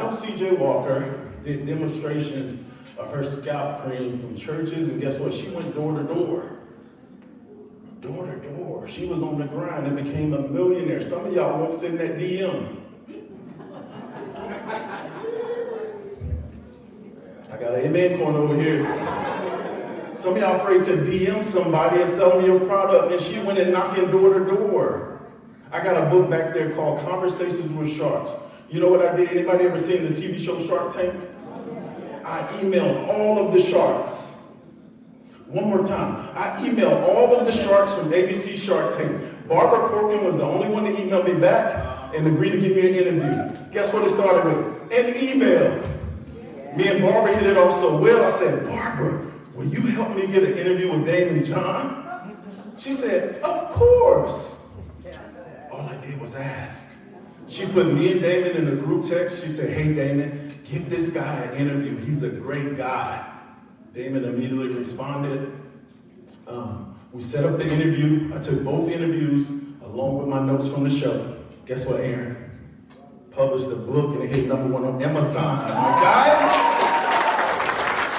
CJ Walker did demonstrations of her scalp cream from churches, and guess what? She went door to door. Door to door. She was on the grind and became a millionaire. Some of y'all won't send that DM. I got an amen corner over here. Some of y'all afraid to DM somebody and sell them your product, and she went and knocking door to door. I got a book back there called Conversations with Sharks. You know what I did? Anybody ever seen the TV show Shark Tank? I emailed all of the sharks. One more time. I emailed all of the sharks from ABC Shark Tank. Barbara Corkin was the only one to email me back and agreed to give me an interview. Guess what it started with? An email. Me and Barbara hit it off so well, I said, Barbara, will you help me get an interview with Damon John? She said, of course. All I did was ask. She put me and Damon in a group text. She said, hey, Damon, give this guy an interview. He's a great guy. Damon immediately responded. We set up the interview. I took both interviews along with my notes from the show. Guess what, Aaron? Published a book and it hit #1 on Amazon. My guy.